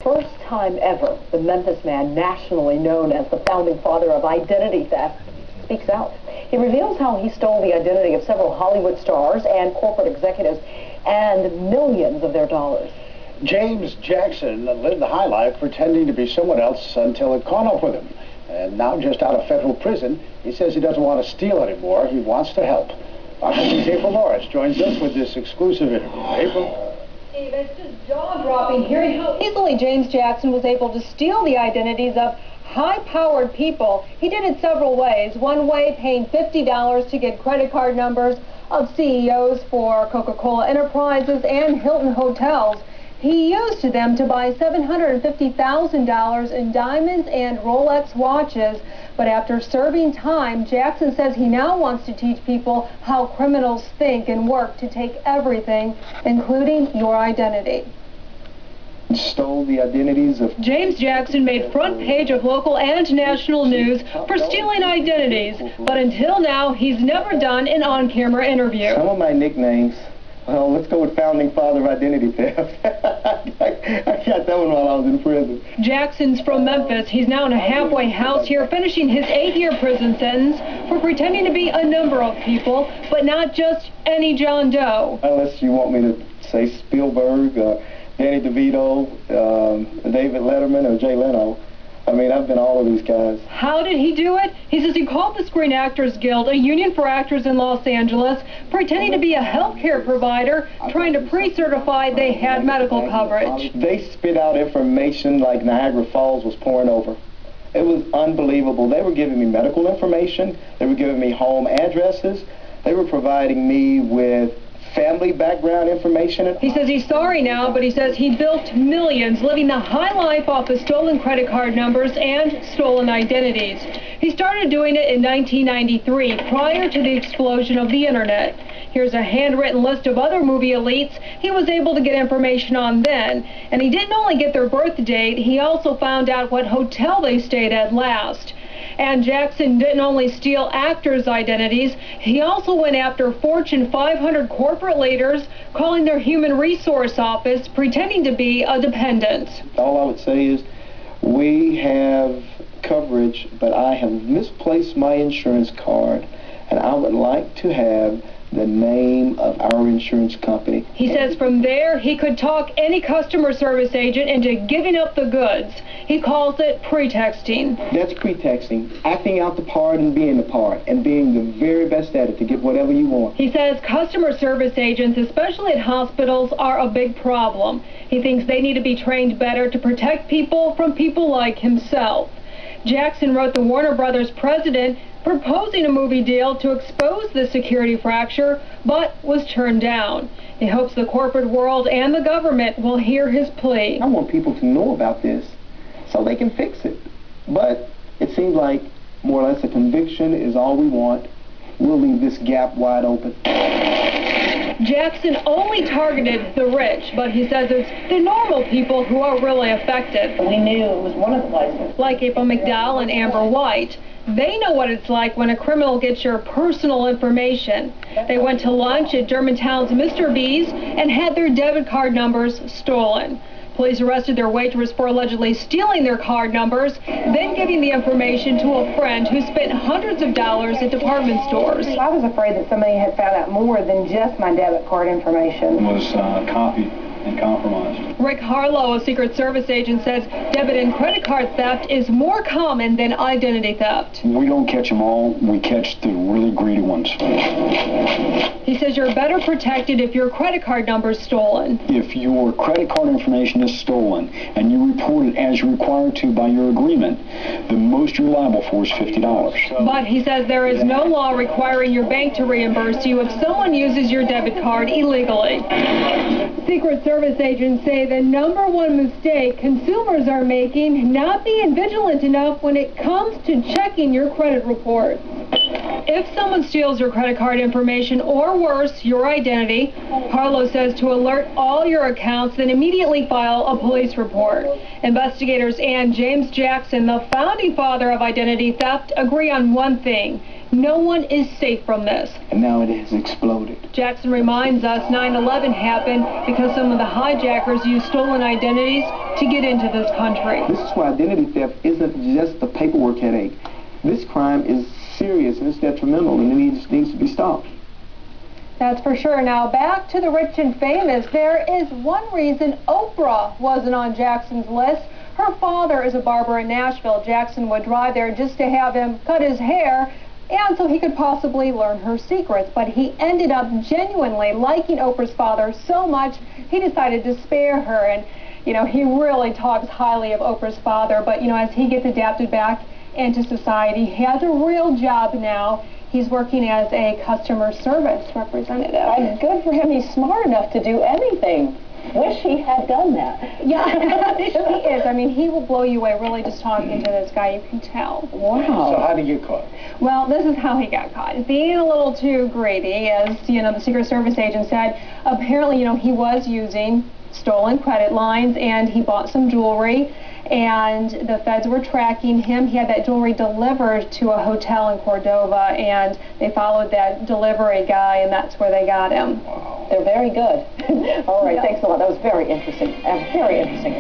First time ever, the Memphis man, nationally known as the founding father of identity theft, speaks out. He reveals how he stole the identity of several Hollywood stars and corporate executives and millions of their dollars. James Jackson lived the high life pretending to be someone else until it caught up with him. And now just out of federal prison, he says he doesn't want to steal anymore. He wants to help. Our colleague April Morris joins us with this exclusive interview. April? Steve, it's just jaw-dropping hearing how easily James Jackson was able to steal the identities of high-powered people. He did it several ways. One way, paying $50 to get credit card numbers of CEOs for Coca-Cola Enterprises and Hilton Hotels. He used them to buy $750,000 in diamonds and Rolex watches. But after serving time, Jackson says he now wants to teach people how criminals think and work to take everything, including your identity. Stole the identities of... James Jackson made front page of local and national news for stealing identities, but until now, he's never done an on-camera interview. Some of my nicknames, well, let's go with founding father of identity theft. I got that one while I was in prison. Jackson's from Memphis. He's now in a halfway house here, finishing his 8-year prison sentence for pretending to be a number of people, but not just any John Doe. Unless you want me to say Spielberg, Danny DeVito, David Letterman, or Jay Leno. I mean, I've been all of these guys. How did he do it? He says he called the Screen Actors Guild, a union for actors in Los Angeles, pretending to be a healthcare provider, trying to pre-certify they had medical coverage. They spit out information like Niagara Falls was pouring over. It was unbelievable. They were giving me medical information. They were giving me home addresses. They were providing me with family background information. He says he's sorry now, but he says he built millions, living the high life off of stolen credit card numbers and stolen identities. He started doing it in 1993, prior to the explosion of the internet. Here's a handwritten list of other movie elites he was able to get information on then. And he didn't only get their birth date, he also found out what hotel they stayed at last. And Jackson didn't only steal actors' identities, he also went after Fortune 500 corporate leaders, calling their human resource office, pretending to be a dependent. All I would say is we have coverage, but I have misplaced my insurance card, and I would like to have the name of our insurance company. He says from there, he could talk any customer service agent into giving up the goods. He calls it pretexting. That's pretexting, acting out the part and being the part, and being the very best at it to get whatever you want. He says customer service agents, especially at hospitals, are a big problem. He thinks they need to be trained better to protect people from people like himself. Jackson wrote the Warner Brothers president proposing a movie deal to expose the security fracture, but was turned down. He hopes the corporate world and the government will hear his plea. I want people to know about this so they can fix it. But it seems like more or less a conviction is all we want. We'll leave this gap wide open. Jackson only targeted the rich, but he says it's the normal people who are really affected. We knew it was one of the places. Like April McDowell and Amber White. They know what it's like when a criminal gets your personal information. They went to lunch at Germantown's Mr. B's and had their debit card numbers stolen. Police arrested their waitress for allegedly stealing their card numbers, then giving the information to a friend who spent hundreds of dollars at department stores. I was afraid that somebody had found out more than just my debit card information. Was copied and compromised. Rick Harlow, a Secret Service agent, says debit and credit card theft is more common than identity theft. We don't catch them all. We catch the really greedy ones. He says you're better protected if your credit card number is stolen. If your credit card information is stolen and you report it as you're required to by your agreement, the most you're liable for is $50. But he says there is no law requiring your bank to reimburse you if someone uses your debit card illegally. Secret Service agents say the #1 mistake consumers are making, not being vigilant enough when it comes to checking your credit report. If someone steals your credit card information, or worse, your identity, Harlow says to alert all your accounts, then immediately file a police report. Investigators and James Jackson, the founding father of identity theft, agree on one thing. No one is safe from this. And now it has exploded. Jackson reminds us 9/11 happened because some of the hijackers used stolen identities to get into this country. This is why identity theft isn't just a paperwork headache. This crime is serious and it's detrimental, and it needs to be stopped. That's for sure. Now back to the rich and famous. There is one reason Oprah wasn't on Jackson's list. Her father is a barber in Nashville. Jackson would drive there just to have him cut his hair, and so he could possibly learn her secrets. But he ended up genuinely liking Oprah's father so much, he decided to spare her. And, you know, he really talks highly of Oprah's father. But, you know, as he gets adapted back into society, he has a real job now. He's working as a customer service representative. Good for him. He's smart enough to do anything. Wish he had done that. Yeah, he is. I mean, he will blow you away really just talking to this guy. You can tell. Wow. So how did he get caught? Well, this is how he got caught. Being a little too greedy, as, you know, the Secret Service agent said, apparently, you know, he was using stolen credit lines, and he bought some jewelry, and the feds were tracking him. He had that jewelry delivered to a hotel in Cordova, and they followed that delivery guy, and that's where they got him. Wow. They're very good. All right, thanks a lot. That was very interesting. Very interesting.